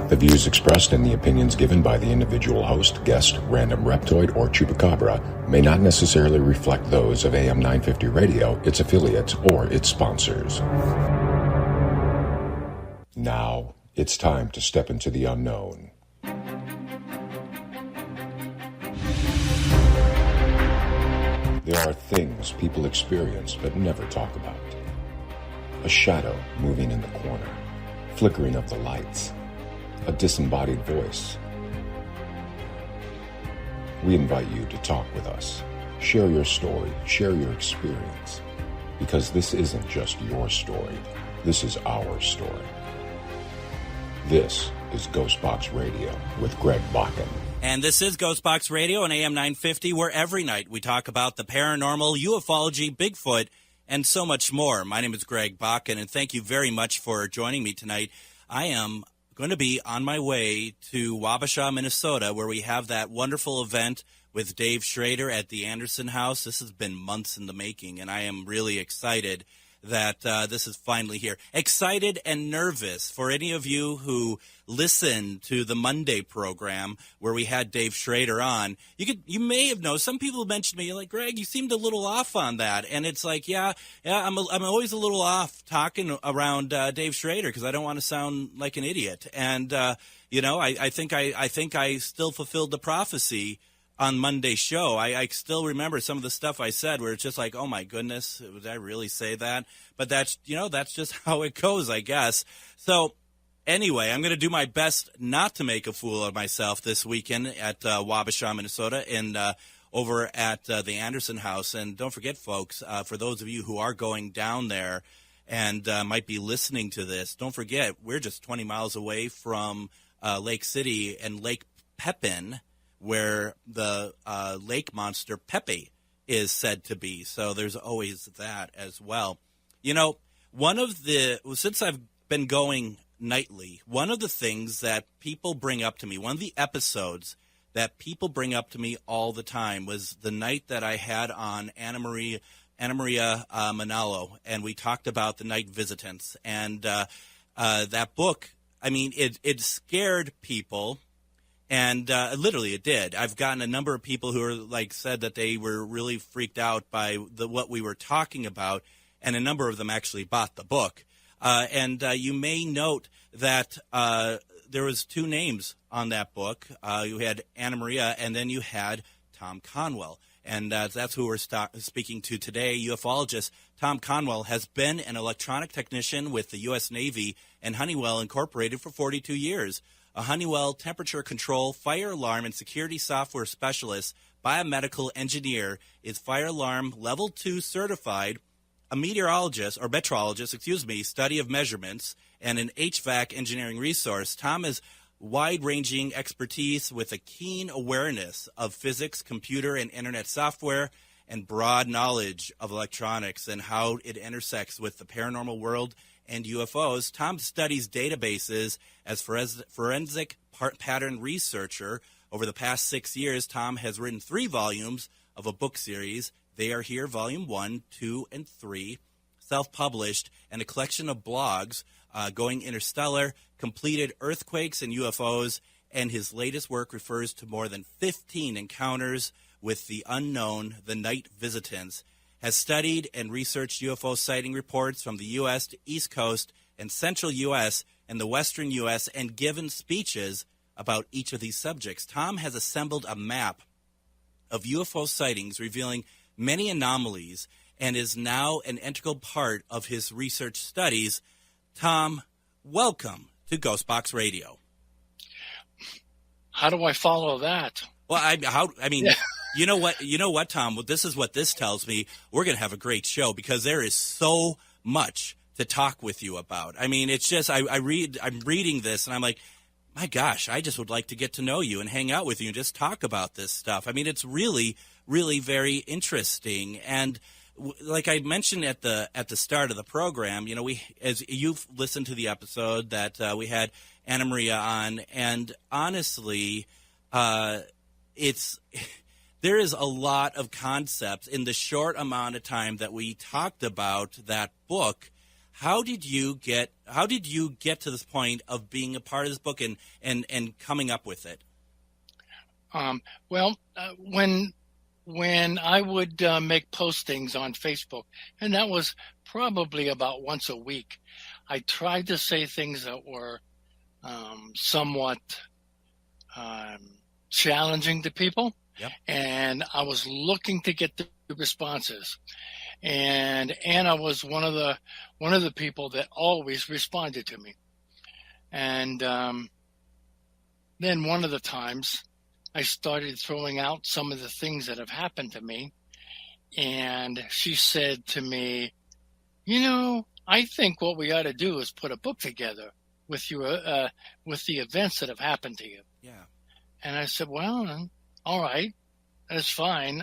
The views expressed and the opinions given by the individual host, guest, random reptoid, or chupacabra may not necessarily reflect those of AM 950 Radio, its affiliates, or its sponsors. Now, it's time to step into the unknown. There are things people experience but never talk about. A shadow moving in the corner, flickering of the lights, a disembodied voice. We invite you to talk with us. Share your story, share your experience, because this isn't just your story, this is our story. This is GhostBox Radio with Greg Bakun. And this is GhostBox Radio on AM 950, where every night we talk about the paranormal, ufology, Bigfoot, and so much more. My name is Greg Bakun, and thank you very much for joining me tonight. I am going to be on my way to Wabasha, Minnesota, where we have that wonderful event with Dave Schrader at the Anderson House. This has been months in the making, and I am really excited that this is finally here. Excited and nervous for any of you who listened to the Monday program where we had Dave Schrader on. You may have known, some people mentioned me, like, Greg, you seemed a little off on that. And it's like, yeah, I'm always a little off talking around Dave Schrader because I don't want to sound like an idiot. And, I think I still fulfilled the prophecy on Monday's show. I still remember some of the stuff I said where it's just like, oh my goodness, did I really say that? But that's just how it goes, I guess. So anyway, I'm going to do my best not to make a fool of myself this weekend at Wabasha, Minnesota, and over at the Anderson House. And don't forget, folks, for those of you who are going down there and might be listening to this, don't forget, we're just 20 miles away from Lake City and Lake Pepin, where the lake monster Pepe is said to be. So there's always that as well. Since I've been going nightly, one of the things that people bring up to me, one of the episodes that people bring up to me all the time was the night that I had on Anna Maria Manalo, and we talked about the Night Visitants. And that book, I mean, it scared people. And literally, it did. I've gotten a number of people who are said that they were really freaked out by what we were talking about, and a number of them actually bought the book. And you may note that there was two names on that book. You had Anna Maria, and then you had Tom Conwell, and that's who we're speaking to today. Ufologist Tom Conwell has been an electronic technician with the U.S. Navy and Honeywell Incorporated for 42 years. A Honeywell temperature control, fire alarm, and security software specialist, biomedical engineer, is fire alarm level 2 certified, a metrologist, study of measurements, and an HVAC engineering resource. Tom has wide-ranging expertise with a keen awareness of physics, computer, and internet software, and broad knowledge of electronics and how it intersects with the paranormal world and UFOs. Tom studies databases as forensic pattern researcher. Over the past 6 years, Tom has written 3 volumes of a book series. They Are Here, Volume 1, 2, and 3, self-published, and a collection of blogs, Going Interstellar, Completed Earthquakes and UFOs, and his latest work refers to more than 15 encounters with the unknown, the Night Visitants, has studied and researched UFO sighting reports from the U.S. to East Coast and Central U.S. and the Western U.S. and given speeches about each of these subjects. Tom has assembled a map of UFO sightings revealing many anomalies and is now an integral part of his research studies. Tom, welcome to GhostBox Radio. How do I follow that? Well, You know what, Tom? Well, this is what this tells me. We're going to have a great show because there is so much to talk with you about. I mean, it's just I'm reading this and I'm like, my gosh, I just would like to get to know you and hang out with you and just talk about this stuff. I mean, it's really, really very interesting. And like I mentioned at the start of the program, as you've listened to the episode that we had Anna Maria on, and honestly, there is a lot of concepts in the short amount of time that we talked about that book. How did you get to this point of being a part of this book and coming up with it? When I would make postings on Facebook, and that was probably about once a week, I tried to say things that were somewhat challenging to people. Yep. And I was looking to get the responses. And Anna was one of the people that always responded to me. And then one of the times I started throwing out some of the things that have happened to me, and she said to me, I think what we ought to do is put a book together with you, with the events that have happened to you. Yeah. And I said, well, all right, that's fine.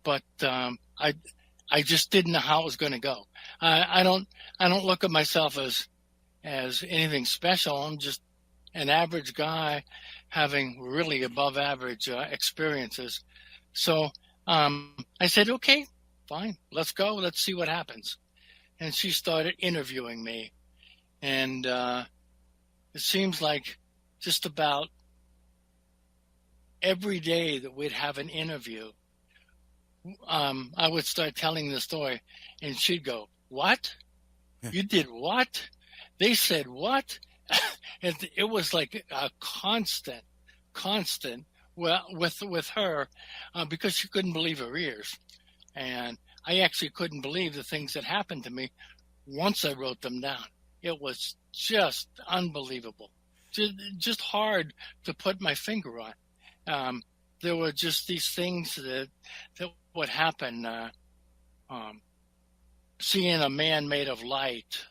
But I just didn't know how it was going to go. I don't look at myself as anything special. I'm just an average guy having really above average experiences. So I said, okay, fine, let's go. Let's see what happens. And she started interviewing me. And it seems like just about every day that we'd have an interview, I would start telling the story, and she'd go, "What? You did what? They said what?" And it was like a constant, well, with her, because she couldn't believe her ears. And I actually couldn't believe the things that happened to me once I wrote them down. It was just unbelievable, just hard to put my finger on. There were just these things that would happen. Seeing a man made of light.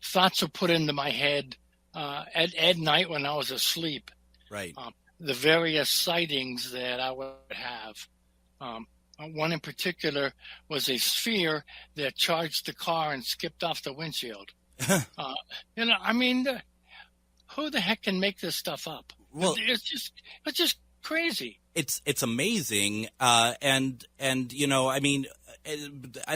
Thoughts were put into my head at night when I was asleep. Right. The various sightings that I would have. One in particular was a sphere that charged the car and skipped off the windshield. Who the heck can make this stuff up? Well, it's just crazy. It's amazing. And I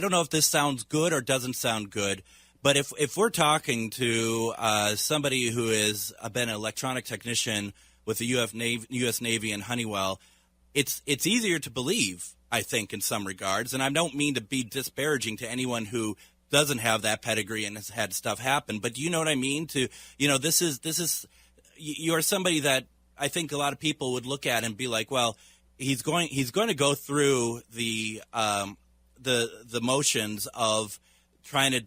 don't know if this sounds good or doesn't sound good, but if we're talking to somebody who has been an electronic technician with the U.S. Navy and Honeywell, it's easier to believe, I think, in some regards. And I don't mean to be disparaging to anyone who doesn't have that pedigree and has had stuff happen, but do you know what I mean? This is you're somebody that I think a lot of people would look at and be like, well, he's going to go through the motions of trying to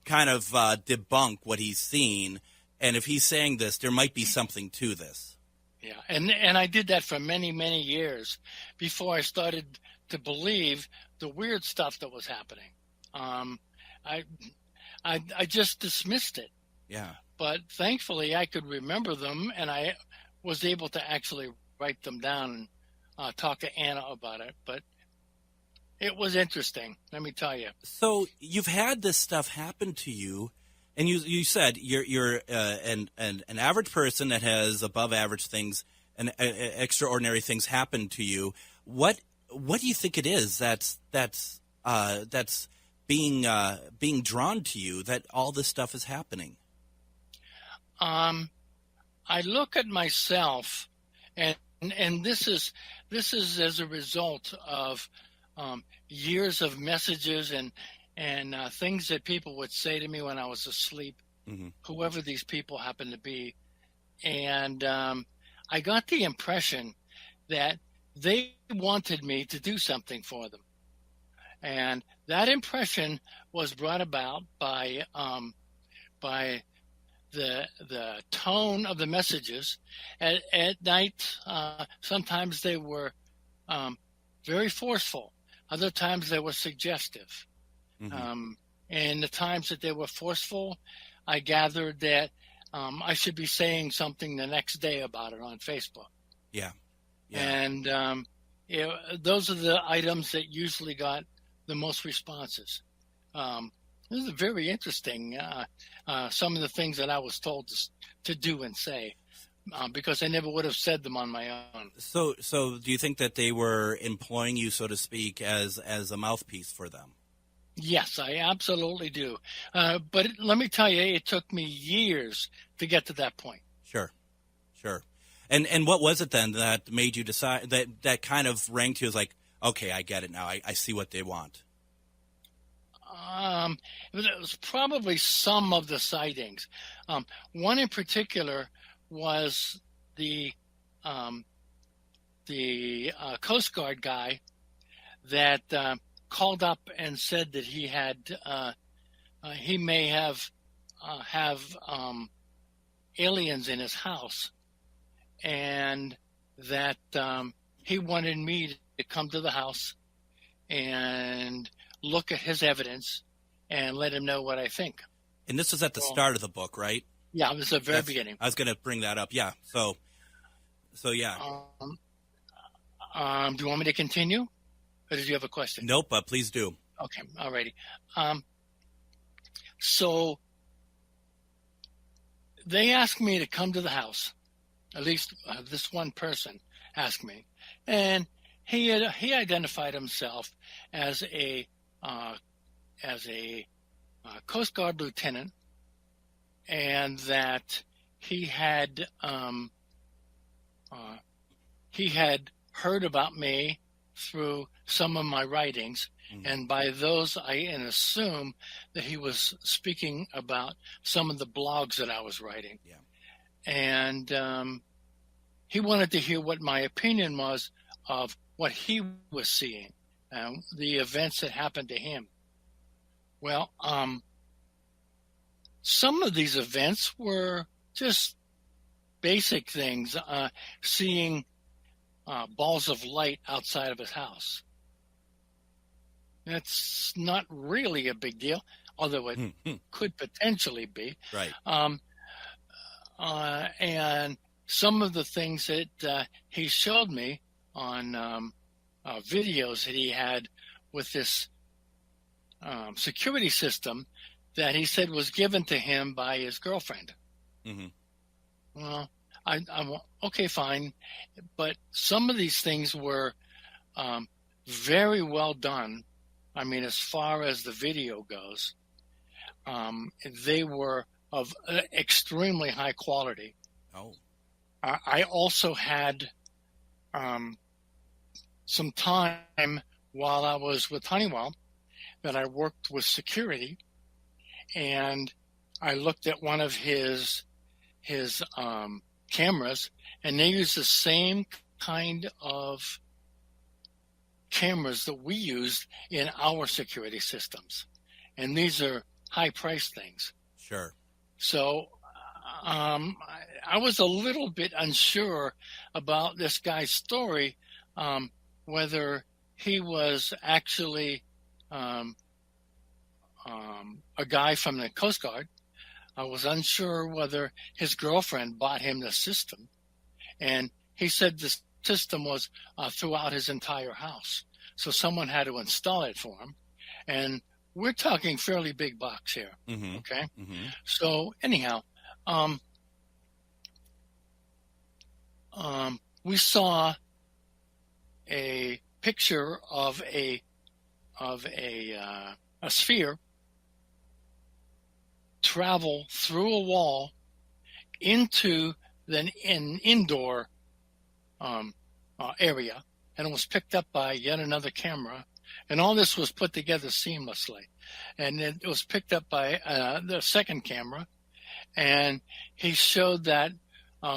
kind of debunk what he's seen, and if he's saying this, there might be something to this. Yeah, and I did that for many, many years before I started to believe the weird stuff that was happening. I just dismissed it. Yeah. But thankfully, I could remember them, and I was able to actually write them down and talk to Anna about it. But it was interesting, let me tell you. So you've had this stuff happen to you, and you said you're an average person that has above average things and extraordinary things happen to you. What do you think it is that's being drawn to you, that all this stuff is happening? I look at myself, and this is as a result of years of messages and things that people would say to me when I was asleep, mm-hmm. whoever these people happen to be. And I got the impression that they wanted me to do something for them. And that impression was brought about by the tone of the messages. At night, sometimes they were very forceful. Other times they were suggestive. Mm-hmm. And the times that they were forceful, I gathered that I should be saying something the next day about it on Facebook. Yeah. And those are the items that usually got the most responses. This is very interesting, some of the things that I was told to do and say. because I never would have said them on my own. So do you think that they were employing you, so to speak, as a mouthpiece for them? Yes, I absolutely do. But let me tell you, it took me years to get to that point. Sure. And what was it then that made you decide, that kind of rang to you as like, okay, I get it now. I see what they want. It was probably some of the sightings. One in particular was the Coast Guard guy that called up and said that he had he may have aliens in his house, and that he wanted me to come to the house and look at his evidence and let him know what I think. And this was at the start of the book, right? Yeah, it was the very beginning. I was going to bring that up. Yeah. So yeah. Do you want me to continue, or did you have a question? Nope. Please do. Okay. Alrighty. So they asked me to come to the house. At least this one person asked me, and he identified himself as a Coast Guard lieutenant, and that he had heard about me through some of my writings, and by those I assume that he was speaking about some of the blogs that I was writing. Yeah. And he wanted to hear what my opinion was of what he was seeing, the events that happened to him. Well, some of these events were just basic things, seeing balls of light outside of his house. That's not really a big deal, although it could potentially be. Right. And some of the things that he showed me on videos that he had with this security system that he said was given to him by his girlfriend. Mm-hmm. Well, I okay, fine, but some of these things were very well done. I mean, as far as the video goes, they were of extremely high quality. Oh. I also had some time while I was with Honeywell that I worked with security, and I looked at one of his cameras, and they use the same kind of cameras that we used in our security systems, and these are high-priced things. Sure. So I was a little bit unsure about this guy's story, whether he was actually a guy from the Coast Guard. I was unsure whether his girlfriend bought him the system, and he said the system was throughout his entire house, so someone had to install it for him, and we're talking fairly big bucks here. Mm-hmm. Okay. Mm-hmm. So anyhow, we saw a picture of a sphere travel through a wall into an indoor area, and it was picked up by yet another camera, and all this was put together seamlessly, and it was picked up by the second camera, and he showed that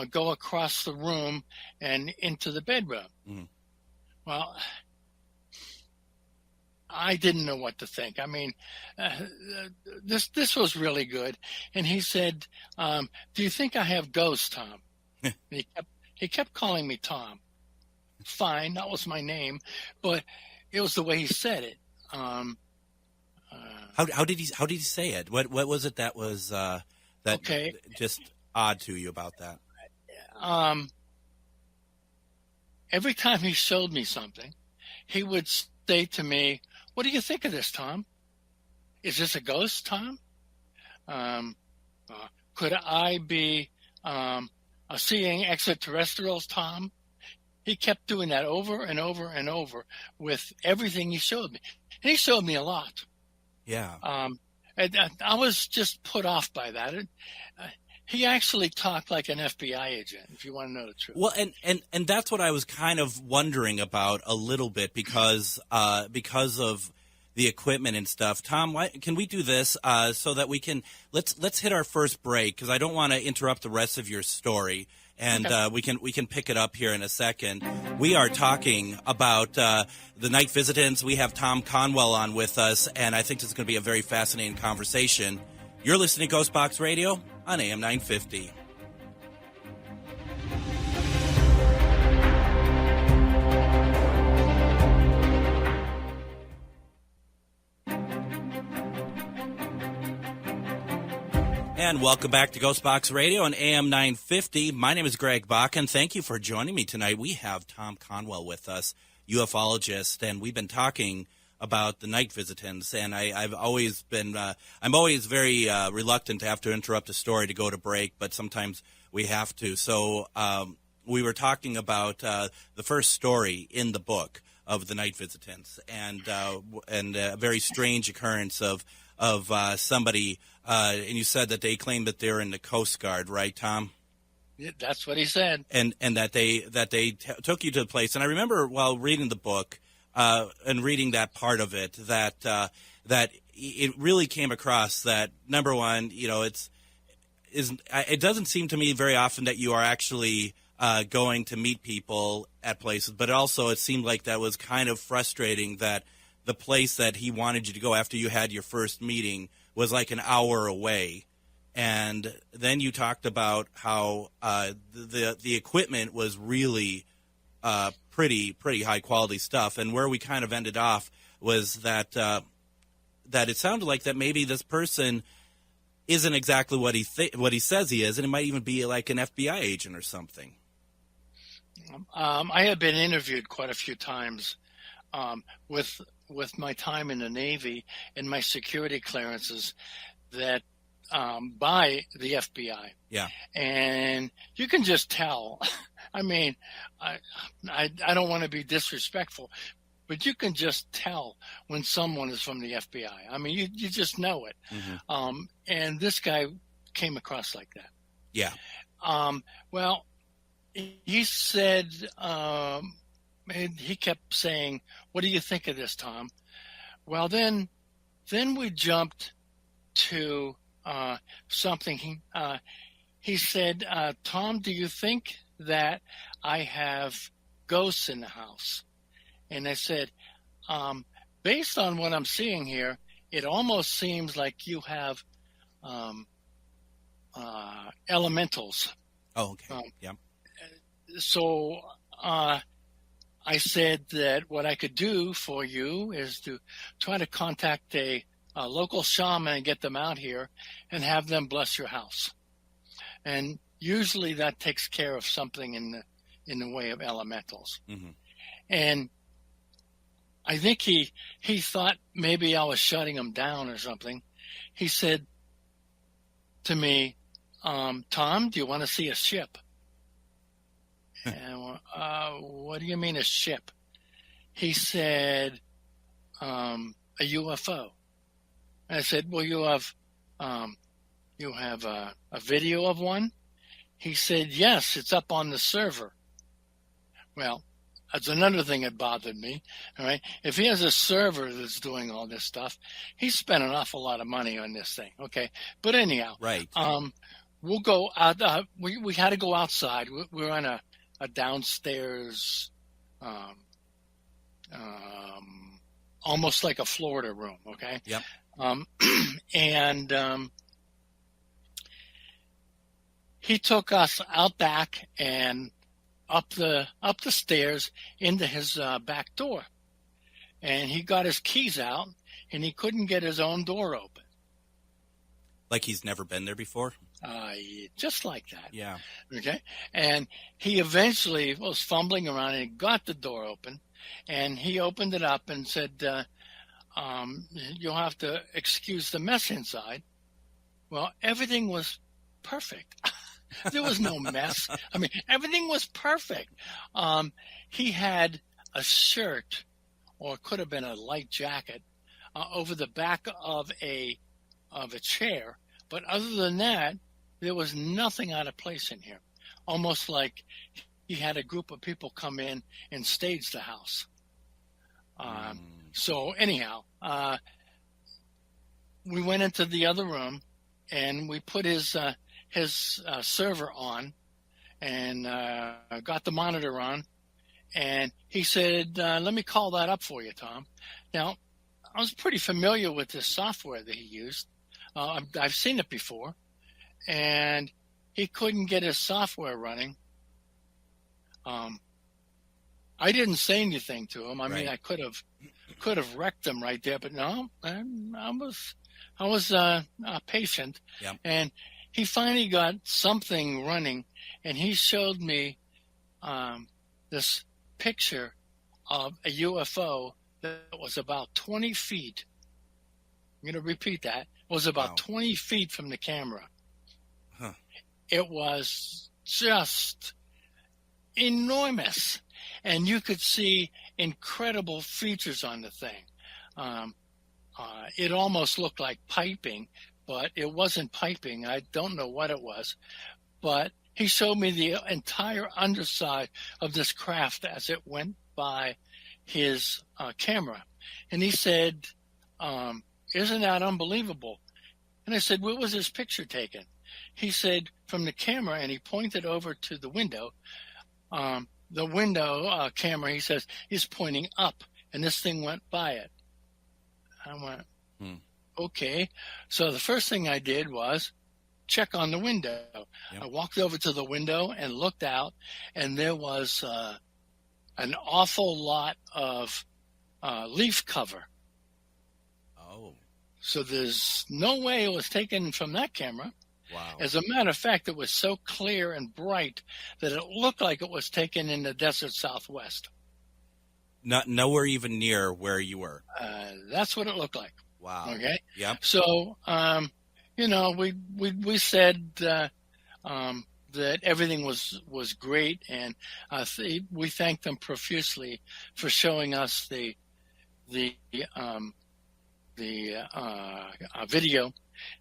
go across the room and into the bedroom. Mm-hmm. Well, I didn't know what to think. I mean, this was really good. And he said, "Do you think I have ghosts, Tom?" he kept calling me Tom. Fine, that was my name, but it was the way he said it. How did he say it? What was it that was okay, just odd to you about that? Every time he showed me something, he would say to me, "What do you think of this, Tom? Is this a ghost, Tom? Could I be seeing extraterrestrials, Tom. He kept doing that over and over and over with everything he showed me. And he showed me a lot. Yeah. And I was just put off by that. He actually talked like an FBI agent, if you want to know the truth. Well, and that's what I was kind of wondering about a little bit because of the equipment and stuff. Tom, can we do this so that we can let's hit our first break, because I don't want to interrupt the rest of your story, and okay. we can pick it up here in a second. We are talking about the Night Visitants. We have Tom Conwell on with us, and I think this is going to be a very fascinating conversation. You're listening to GhostBox Radio on AM 950. And welcome back to GhostBox Radio on AM 950. My name is Greg Bakun. Thank you for joining me tonight. We have Tom Conwell with us, ufologist, and we've been talking about the Night Visitants. And I'm always very reluctant to have to interrupt a story to go to break, but sometimes we have to. So we were talking about the first story in the book of the Night Visitants, and a very strange occurrence of somebody. And you said that they claimed that they're in the Coast Guard, right, Tom? Yeah, that's what he said. And that they took you to the place. And I remember while reading the book and reading that part of it that it really came across that, number one, it doesn't seem to me very often that you are actually going to meet people at places, but also it seemed like that was kind of frustrating that the place that he wanted you to go after you had your first meeting was like an hour away. And then you talked about how the equipment was really pretty high quality stuff. And where we kind of ended off was that it sounded like that maybe this person isn't exactly what he says he is, and it might even be like an FBI agent or something. I have been interviewed quite a few times with my time in the Navy and my security clearances that by the FBI. Yeah. And you can just tell. I mean, I don't want to be disrespectful, but you can just tell when someone is from the FBI. I mean, you just know it. Mm-hmm. And this guy came across like that. Yeah. Well, he said, he kept saying, "What do you think of this, Tom?" Well, then we jumped to something. He said, "Tom, do you think that I have ghosts in the house?" And I said, based on what I'm seeing here, it almost seems like you have elementals. Oh, okay. Yeah. So I said that what I could do for you is to try to contact a local shaman and get them out here and have them bless your house. And usually that takes care of something in the way of elementals. Mm-hmm. And I think he thought maybe I was shutting him down or something. He said to me, "Tom, do you want to see a ship?" And what do you mean a ship? He said, a UFO. And I said, well, you have a video of one? He said, yes, it's up on the server. Well, that's another thing that bothered me. All right. If he has a server that's doing all this stuff, he spent an awful lot of money on this thing. Okay. But anyhow, right. We'll go out. We had to go outside. We're on a downstairs, almost like a Florida room. Okay. Yep. And he took us out back and up the stairs into his back door, and he got his keys out, and he couldn't get his own door open. Like he's never been there before? Just like that. Yeah. Okay. And he eventually was fumbling around and he got the door open, and he opened it up and said, you'll have to excuse the mess inside. Well, everything was perfect. There was no mess. I mean, everything was perfect. He had a shirt, or it could have been a light jacket, over the back of a chair. But other than that, there was nothing out of place in here. Almost like he had a group of people come in and stage the house. So anyhow, we went into the other room and we put his server on and got the monitor on. And he said, let me call that up for you, Tom. Now, I was pretty familiar with this software that he used. I've seen it before. And he couldn't get his software running. I didn't say anything to him. I mean, I could have wrecked him right there, but no, I was patient. Yep. And he finally got something running, and he showed me this picture of a UFO that was about 20 feet. I'm going to repeat that. It was about 20 feet from the camera. Huh. It was just enormous, and you could see incredible features on the thing. It almost looked like piping, but it wasn't piping. I don't know what it was, but he showed me the entire underside of this craft as it went by his camera. And he said, isn't that unbelievable? And I said, where was this picture taken? He said, from the camera, and he pointed over to the window. The window camera, he says, is pointing up, and this thing went by it. I went, okay. So the first thing I did was check on the window. Yep. I walked over to the window and looked out, and there was an awful lot of leaf cover. Oh. So there's no way it was taken from that camera. Wow. As a matter of fact, it was so clear and bright that it looked like it was taken in the desert Southwest. Nowhere even near where you were. That's what it looked like. Wow. Okay. Yep. So, we said that everything was great, and we thanked them profusely for showing us the video.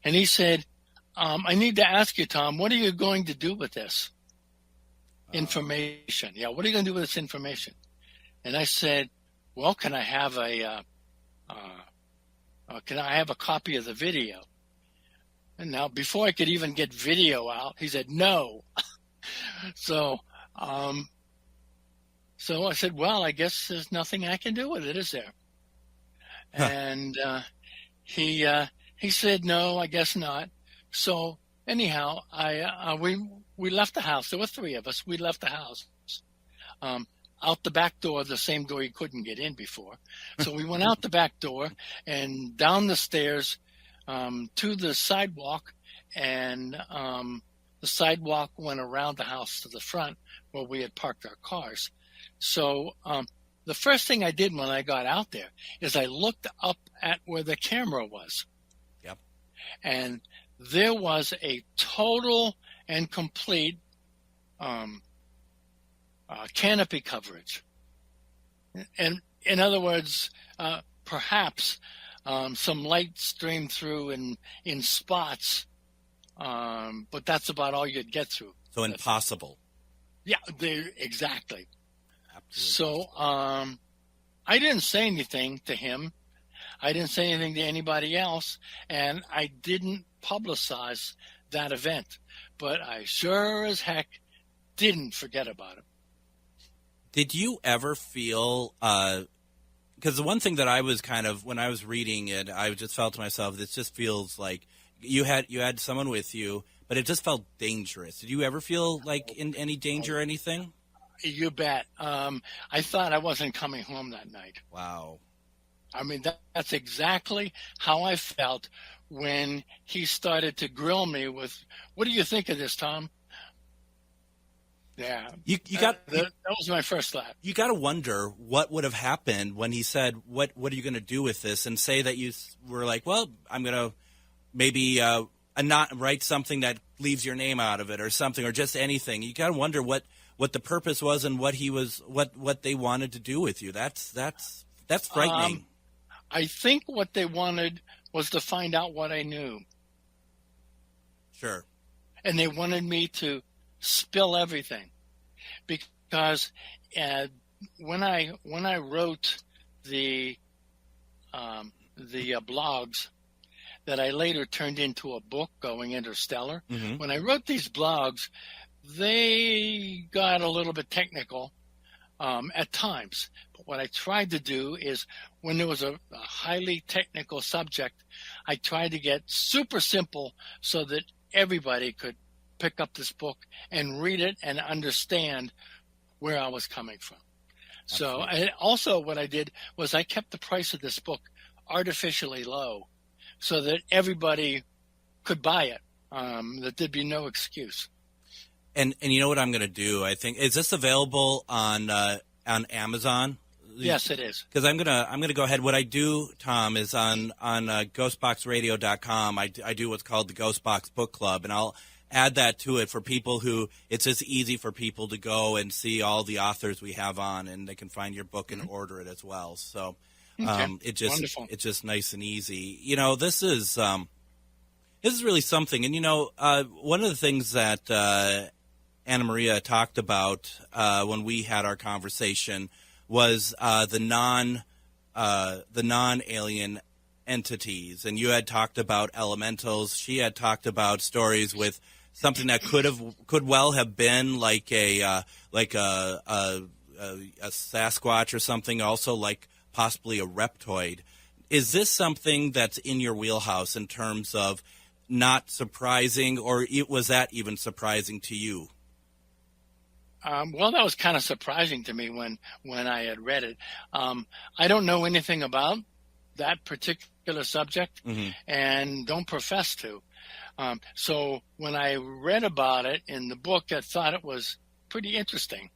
And he said, I need to ask you, Tom, what are you going to do with this information? Yeah, what are you going to do with this information? And I said, well, can I have a copy of the video? And now, before I could even get video out, he said no. So I said, well, I guess there's nothing I can do with it, is there? Huh. And he said, no, I guess not. So anyhow, we left the house. There were three of us. We left the house out the back door, the same door he couldn't get in before. So we went out the back door and down the stairs to the sidewalk, and the sidewalk went around the house to the front where we had parked our cars. So the first thing I did when I got out there is I looked up at where the camera was. Yep. And there was a total and complete canopy coverage. And in other words, perhaps some light streamed through in spots, but that's about all you'd get through. So impossible. Yeah, exactly. Absolutely. So I didn't say anything to him. I didn't say anything to anybody else, and I didn't publicize that event. But I sure as heck didn't forget about it. Did you ever feel because the one thing that I was kind of, when I was reading it, I just felt to myself, this just feels like you had someone with you, but it just felt dangerous. Did you ever feel like in any danger or anything? You bet. I thought I wasn't coming home that night. Wow. I mean, that's exactly how I felt when he started to grill me with, what do you think of this, Tom? Yeah. That was my first thought. You got to wonder what would have happened when he said, what are you going to do with this? And say that you were like, well, I'm going to maybe, I write something that leaves your name out of it or something, or just anything. You gotta wonder what the purpose was and what they wanted to do with you. That's frightening. I think what they wanted was to find out what I knew. Sure. And they wanted me to spill everything, because when I wrote the blogs that I later turned into a book, Going Interstellar, mm-hmm. when I wrote these blogs, they got a little bit technical at times. But what I tried to do is, when there was a highly technical subject, I tried to get super simple so that everybody could pick up this book and read it and understand where I was coming from. So, and also what I did was I kept the price of this book artificially low so that everybody could buy it, that there'd be no excuse. And you know what I'm going to do? I think, is this available on Amazon? Yes, it is. Because I'm gonna go ahead. What I do, Tom, is on GhostBoxRadio.com. I do what's called the GhostBox Book Club, and I'll add that to it for people who it's just easy for people to go and see all the authors we have on, and they can find your book and order it as well. So it's just nice and easy. You know, this is really something. And you know, one of the things that Anna Maria talked about when we had our conversation was the non-alien entities, and you had talked about elementals. She had talked about stories with something that could well have been like a Sasquatch or something, also like possibly a reptoid. Is this something that's in your wheelhouse in terms of not surprising, or was that even surprising to you? Well, that was kind of surprising to me when I had read it. I don't know anything about that particular subject, mm-hmm. and don't profess to. So when I read about it in the book, I thought it was pretty interesting.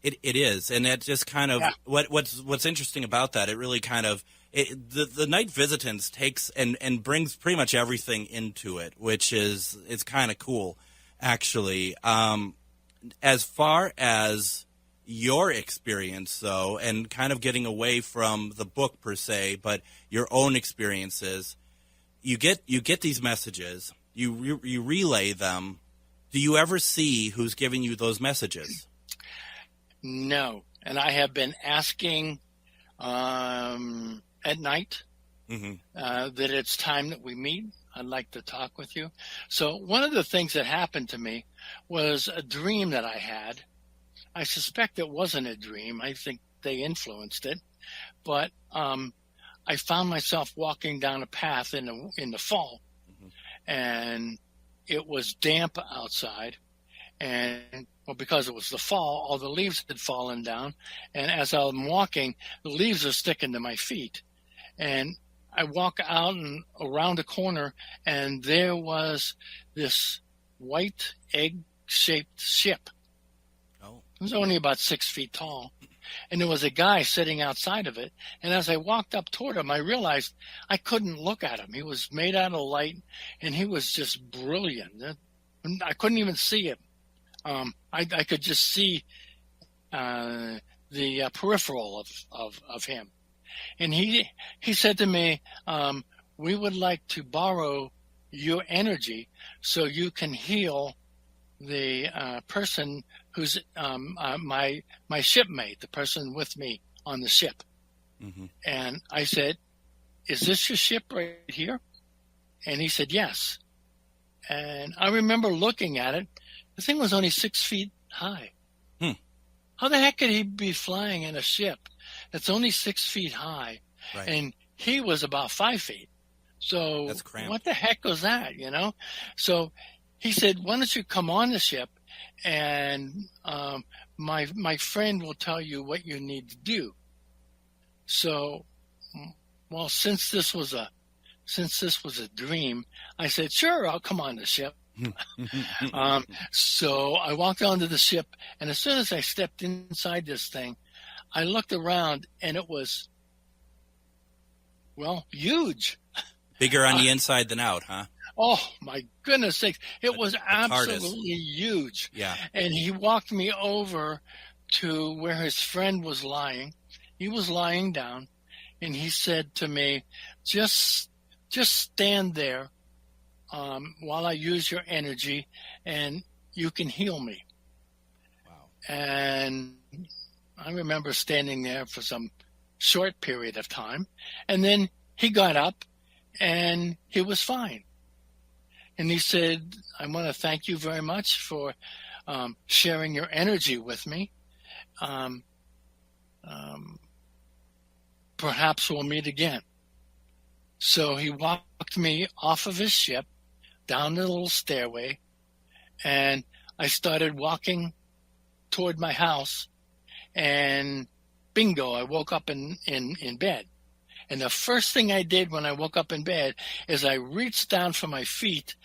It is, and it just kind of what's interesting about that. It really kind of the Night Visitants takes and brings pretty much everything into it, which is kind of cool, actually. As far as your experience, though, and kind of getting away from the book per se, but your own experiences, you get these messages, you relay them. Do you ever see who's giving you those messages? No, and I have been asking at night mm-hmm. That it's time that we meet. I'd like to talk with you. So one of the things that happened to me was a dream that I had. I suspect it wasn't a dream. I think they influenced it. But I found myself walking down a path in the fall, mm-hmm. and it was damp outside. And well, because it was the fall, all the leaves had fallen down. And as I'm walking, the leaves are sticking to my feet. And I walk out and around a corner, and there was this white egg-shaped ship. Oh. It was only about 6 feet tall. And there was a guy sitting outside of it. And as I walked up toward him, I realized I couldn't look at him. He was made out of light, and he was just brilliant. I couldn't even see him. I could just see the peripheral of him. And he said to me, we would like to borrow your energy so you can heal the person who's my shipmate, the person with me on the ship. Mm-hmm. And I said, is this your ship right here? And he said, yes. And I remember looking at it. The thing was only 6 feet high. How the heck could he be flying in a ship that's only 6 feet high? Right. And he was about 5 feet. So that's cramped. What the heck was that, you know? So he said, why don't you come on the ship, and my friend will tell you what you need to do. So, well, since this was a dream, I said, sure, I'll come on the ship. So I walked onto the ship, and as soon as I stepped inside this thing, I looked around, and it was, well, huge. Bigger on the inside than out, huh? Oh, my goodness sakes. It was absolutely huge. Yeah. And he walked me over to where his friend was lying. He was lying down, and he said to me, just stand there while I use your energy, and you can heal me. Wow. And I remember standing there for some short period of time, and then he got up, and he was fine. And he said, I want to thank you very much for sharing your energy with me. Perhaps we'll meet again. So he walked me off of his ship, down the little stairway, and I started walking toward my house, and bingo, I woke up in bed. And the first thing I did when I woke up in bed is I reached down for my feet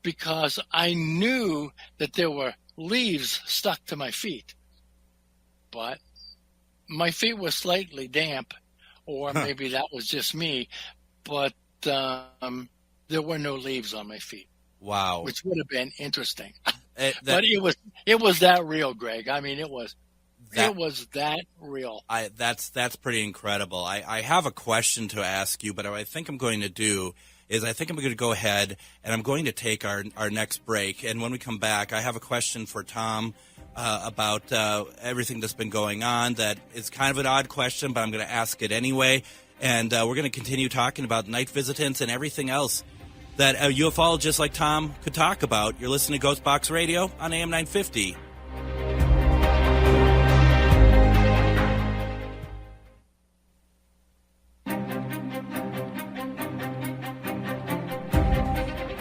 because I knew that there were leaves stuck to my feet. But my feet were slightly damp, or maybe that was just me, but there were no leaves on my feet. Wow. Which would have been interesting. But it was that real, Greg. I mean, it was that real. That's pretty incredible. I have a question to ask you, but what I think I'm going to do is I think I'm going to go ahead and I'm going to take our next break. And when we come back, I have a question for Tom about everything that's been going on. That is kind of an odd question, but I'm going to ask it anyway. And we're going to continue talking about night visitants and everything else that a ufologist like Tom could talk about. You're listening to GhostBox Radio on AM 950.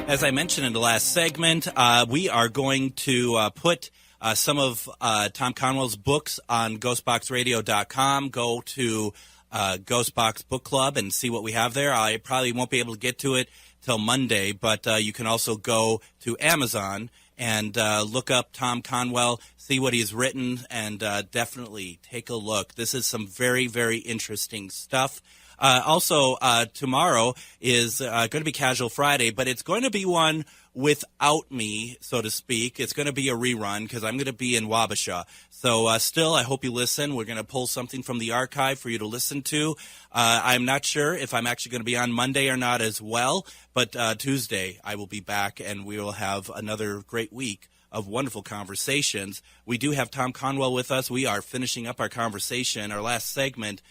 As I mentioned in the last segment, we are going to put some of Tom Conwell's books on GhostBoxRadio.com. Go to GhostBox Book Club and see what we have there. I probably won't be able to get to it till Monday, but you can also go to Amazon and look up Tom Conwell, see what he's written, and definitely take a look. This is some very, very interesting stuff. Also, tomorrow is going to be Casual Friday, but it's going to be one without me, so to speak. It's going to be a rerun because I'm going to be in Wabasha. So still, I hope you listen. We're going to pull something from the archive for you to listen to. I'm not sure if I'm actually going to be on Monday or not as well, but Tuesday I will be back, and we will have another great week of wonderful conversations. We do have Tom Conwell with us. We are finishing up our conversation, our last segment.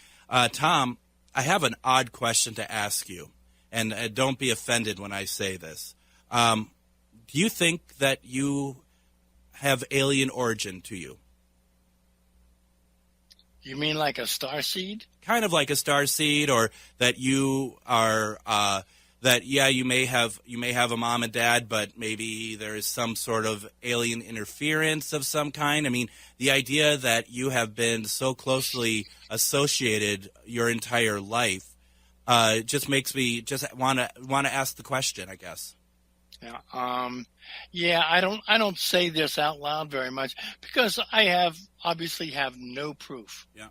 Tom, I have an odd question to ask you, and don't be offended when I say this. Do you think that you have alien origin to you? You mean like a starseed? Kind of like a starseed, or that you are you may have a mom and dad, but maybe there is some sort of alien interference of some kind. I mean, the idea that you have been so closely associated your entire life just makes me just want to ask the question, I guess. Yeah. I don't say this out loud very much because I obviously have no proof. Yeah.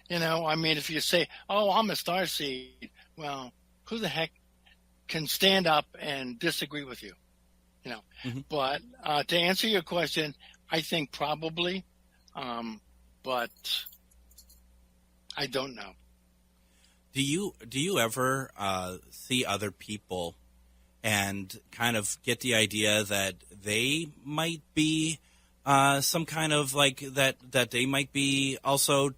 You know, I mean, if you say, "Oh, I'm a starseed," well, who the heck can stand up and disagree with you? You know. Mm-hmm. But to answer your question, I think probably, but I don't know. Do you ever see other people and kind of get the idea that they might be some kind of like that they might be also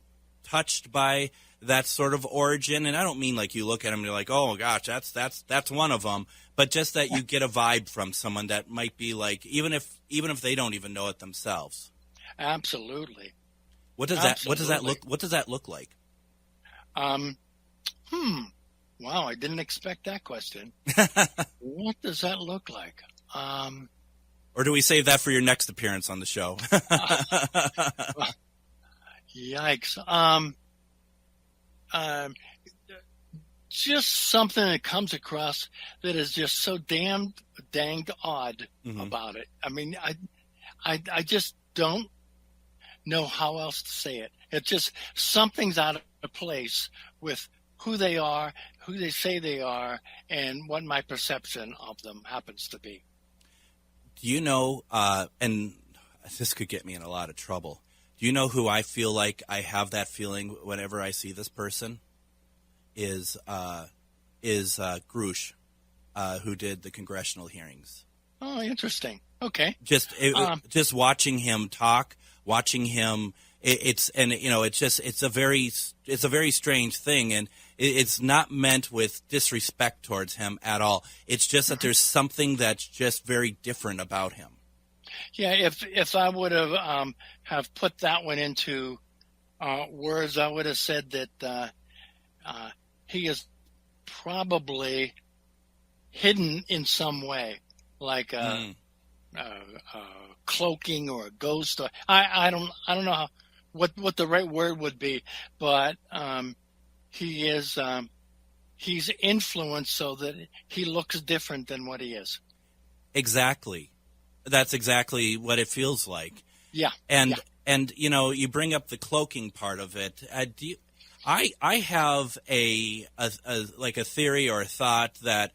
touched by that sort of origin? And I don't mean like you look at them and you're like, oh gosh, that's one of them, but just that you get a vibe from someone that might be like, even if they don't even know it themselves. Absolutely. What does that look like? Wow, I didn't expect that question. What does that look like? Or do we save that for your next appearance on the show? Yikes. Just something that comes across that is just so danged odd about it. I mean, I just don't know how else to say it. It's just something's out of place with who they are, who they say they are and what my perception of them happens to be. Do you know, and this could get me in a lot of trouble, do you know who I feel like I have that feeling whenever I see this person? Is Grush, who did the congressional hearings. Oh, interesting. Okay. Just watching him talk, watching him, it's a very strange thing, and it's not meant with disrespect towards him at all. It's just that there's something that's just very different about him. Yeah, if I would have put that one into words, I would have said that he is probably hidden in some way, like cloaking or a ghost. Or I don't know what the right word would be, but he's influenced so that he looks different than what he is. Exactly. That's exactly what it feels like. Yeah. And you bring up the cloaking part of it. I have a theory or a thought that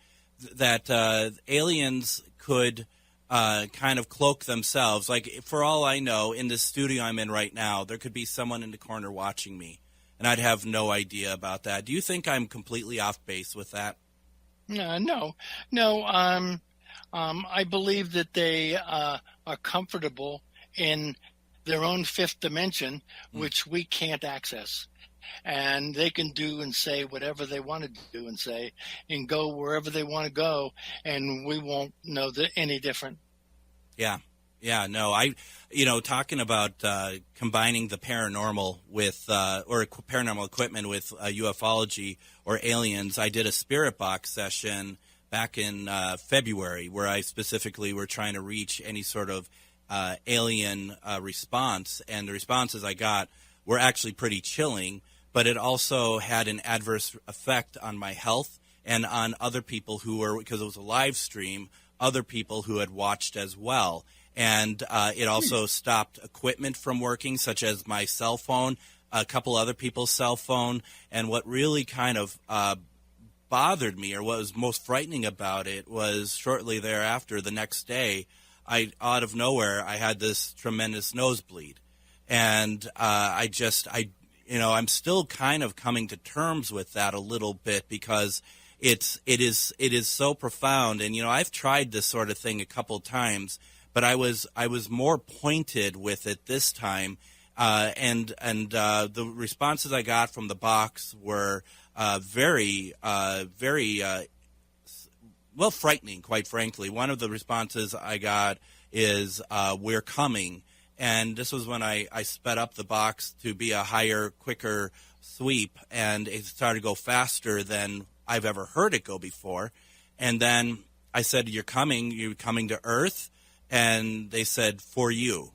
aliens could kind of cloak themselves. Like, for all I know, in the studio I'm in right now, there could be someone in the corner watching me, and I'd have no idea about that. Do you think I'm completely off base with that? No. I believe that they are comfortable in their own fifth dimension, which we can't access. And they can do and say whatever they want to do and say and go wherever they want to go, and we won't know any different. Yeah, no, talking about combining the paranormal with, or paranormal equipment with ufology or aliens, I did a spirit box session back in February where I specifically were trying to reach any sort of alien response, and the responses I got were actually pretty chilling, but it also had an adverse effect on my health and on other people who were, because it was a live stream, other people who had watched as well. And it also stopped equipment from working, such as my cell phone, a couple other people's cell phone. And what really kind of bothered me, or what was most frightening about it, was shortly thereafter, the next day, out of nowhere, I had this tremendous nosebleed. And I'm still kind of coming to terms with that a little bit, because it is so profound. And I've tried this sort of thing a couple times, but I was more pointed with it this time. And the responses I got from the box were very frightening, quite frankly. One of the responses I got is, "We're coming." And this was when I sped up the box to be a higher, quicker sweep, and it started to go faster than I've ever heard it go before. And then I said, "You're coming to Earth?" And they said, "For you."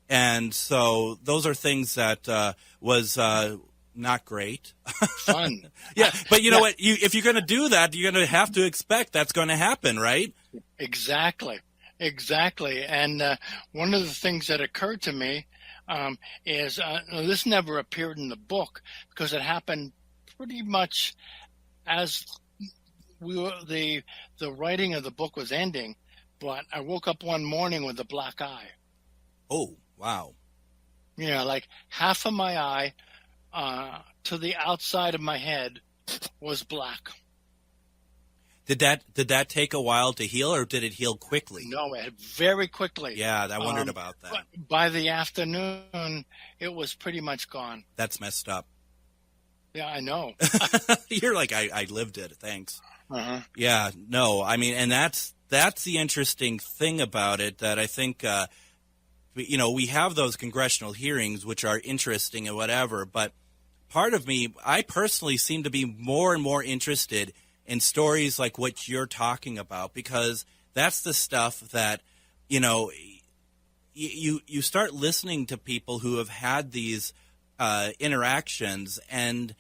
And so those are things that was not great. Fun. Yeah, but you know what? If you're going to do that, you're going to have to expect that's going to happen, right? Exactly. And one of the things that occurred to me is this never appeared in the book, because it happened pretty much as the writing of the book was ending. But I woke up one morning with a black eye. Oh, wow. Like half of my eye to the outside of my head was black. Did that take a while to heal, or did it heal quickly? No, it very quickly. Yeah, I wondered about that. But by the afternoon, it was pretty much gone. That's messed up. Yeah, I know. You're like, I lived it. Thanks. Uh-huh. Yeah, no, I mean, and that's the interesting thing about it, that I think, we have those congressional hearings, which are interesting and whatever, but part of me, I personally seem to be more and more interested in stories like what you're talking about, because that's the stuff that, you start listening to people who have had these interactions, and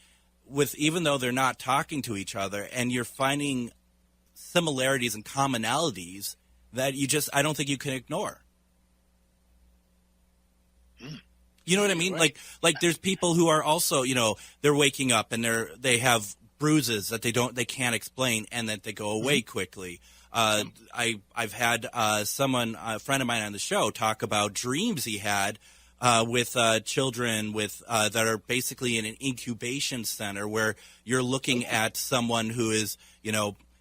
even though they're not talking to each other, and you're finding similarities and commonalities that I don't think you can ignore. You know what I mean? Right. Like there's people who are also, they're waking up and they have bruises that they can't explain, and that they go away quickly. I've had a friend of mine on the show, talk about dreams he had with children that are basically in an incubation center, where you're looking at someone who is,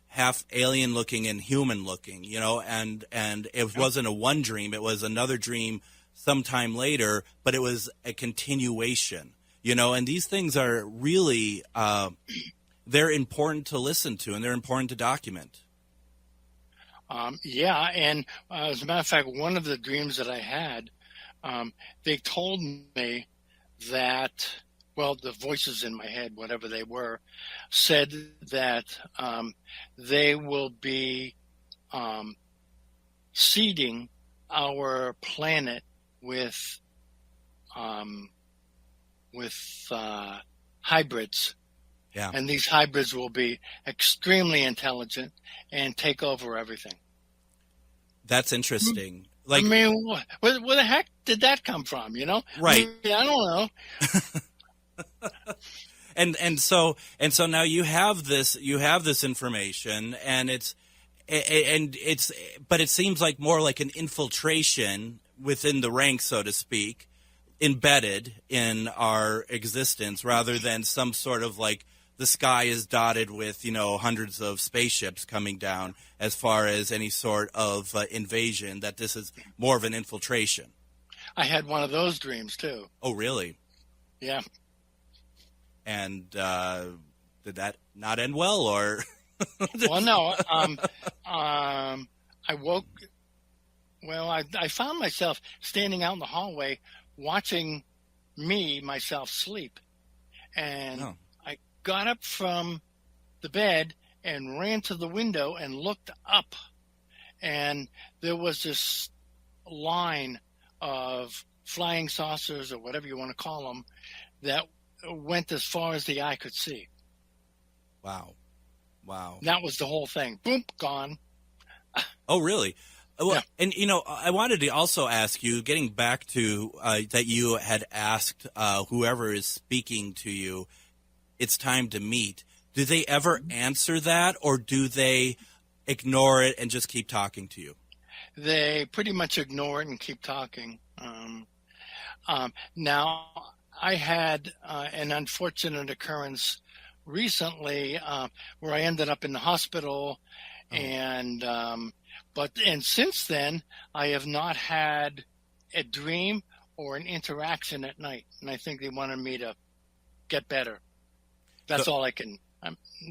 half alien looking and human looking, and it wasn't a one dream, it was another dream sometime later, but it was a continuation, and these things are really, they're important to listen to, and they're important to document. And as a matter of fact, one of the dreams that I had, they told me that, the voices in my head, whatever they were, said that they will be seeding our planet with hybrids. Yeah. And these hybrids will be extremely intelligent and take over everything. That's interesting. Where the heck did that come from? Right. I don't know. and so now you have this information, but it seems like more like an infiltration within the ranks, so to speak, embedded in our existence, rather than some sort of like the sky is dotted with, hundreds of spaceships coming down, as far as any sort of invasion, that this is more of an infiltration. I had one of those dreams too. Oh, really? Yeah. And did that not end well, or? Well, no. I woke. Well, I found myself standing out in the hallway watching myself sleep, and I got up from the bed and ran to the window and looked up, and there was this line of flying saucers, or whatever you want to call them, that went as far as the eye could see. Wow. That was the whole thing. Boom, gone. Oh, really? Well, yeah. And, I wanted to also ask you, getting back to that you had asked whoever is speaking to you, it's time to meet. Do they ever answer that, or do they ignore it and just keep talking to you? They pretty much ignore it and keep talking. Now, I had an unfortunate occurrence recently where I ended up in the hospital, and since then I have not had a dream or an interaction at night, and I think they wanted me to get better. That's all I can.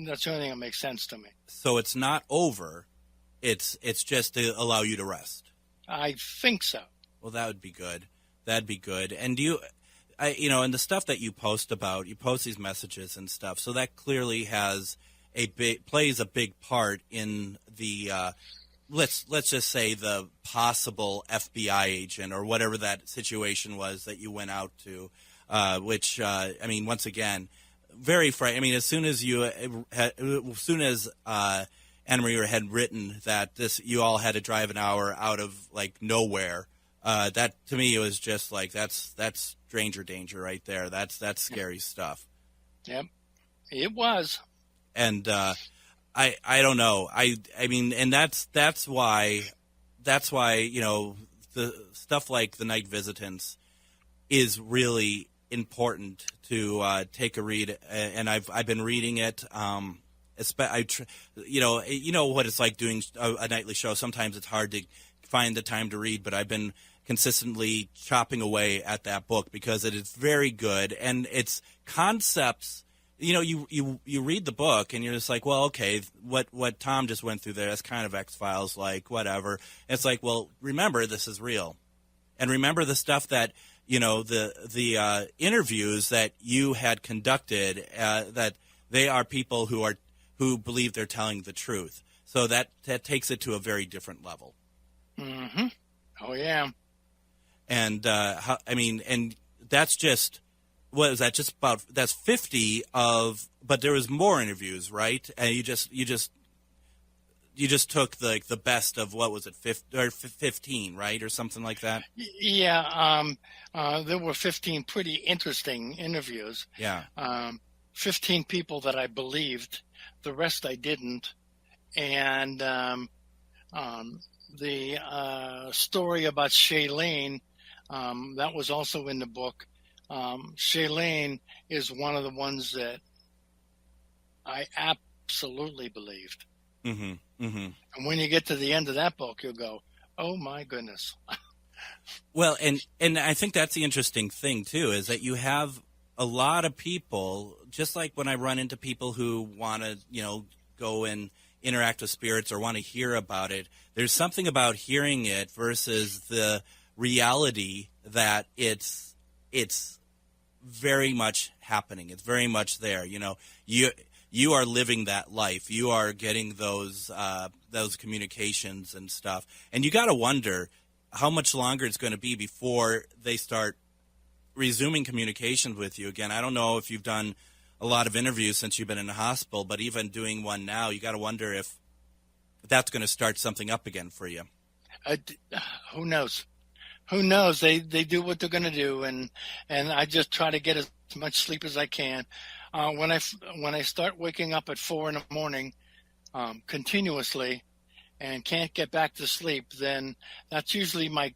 That's the only thing that makes sense to me. So it's not over. It's just to allow you to rest. I think so. Well, that would be good. That'd be good. And and the stuff that you post these messages and stuff. So that clearly plays a big part in the let's just say the possible FBI agent or whatever that situation was that you went out to, which once again, very frightening. As soon as Anna Maria had written that you all had to drive an hour out of like nowhere, that to me it was just like that's stranger danger right there. That's scary stuff. Yep, it was. And I don't know. And that's why the stuff like the Night Visitants is really important to take a read. And I've been reading it. You know what it's like doing a nightly show. Sometimes it's hard to find the time to read, but I've been consistently chopping away at that book because it is very good, and it's concepts. You read the book and you're just like, well, okay, what Tom just went through there, that's kind of X-Files, like whatever. And it's like, well, remember this is real, and remember the stuff that the interviews that you had conducted, that they are people who believe they're telling the truth. So that takes it to a very different level. Mm-hmm. Oh yeah. And and that's just. What is that? That's 50 of, but there was more interviews, right? And you just took the best of, what was it, 15, right, or something like that? Yeah. There were 15 pretty interesting interviews. Yeah. 15 people that I believed. The rest I didn't. And the story about Shailene, that was also in the book. Shailene is one of the ones that I absolutely believed. Mm-hmm. Mm-hmm. And when you get to the end of that book, you'll go, oh, my goodness. Well, and I think that's the interesting thing, too, is that you have a lot of people, just like when I run into people who want to, go and interact with spirits or want to hear about it, there's something about hearing it versus the reality that it's very much happening. It's very much there. You are living that life. You are getting those communications and stuff. And you got to wonder how much longer it's going to be before they start resuming communications with you again. I don't know if you've done a lot of interviews since you've been in the hospital, but even doing one now, you got to wonder if that's going to start something up again for you. Who knows? Who knows? They do what they're going to do, and I just try to get as much sleep as I can. When I start waking up at 4 a.m. Continuously and can't get back to sleep, then that's usually my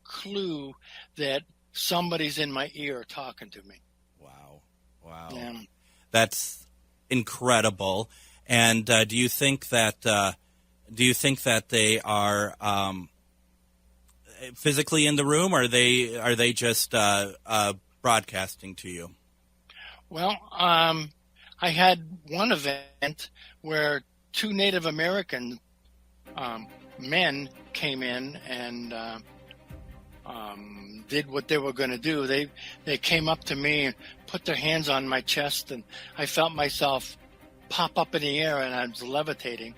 clue that somebody's in my ear talking to me. Wow. Yeah. That's incredible. And do you think that they are physically in the room, or are they just broadcasting to you? Well, I had one event where 2 Native American men came in and did what they were going to do. They came up to me and put their hands on my chest, and I felt myself pop up in the air, and I was levitating.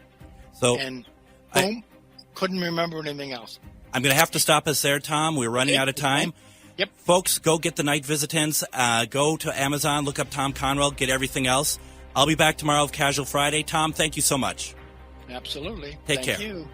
So, and boom, couldn't remember anything else. I'm going to have to stop us there, Tom. We're running out of time. Yep. Folks, go get the Night Visitants. Go to Amazon, look up Tom Conwell, get everything else. I'll be back tomorrow of Casual Friday. Tom, thank you so much. Absolutely. Take care. Thank you.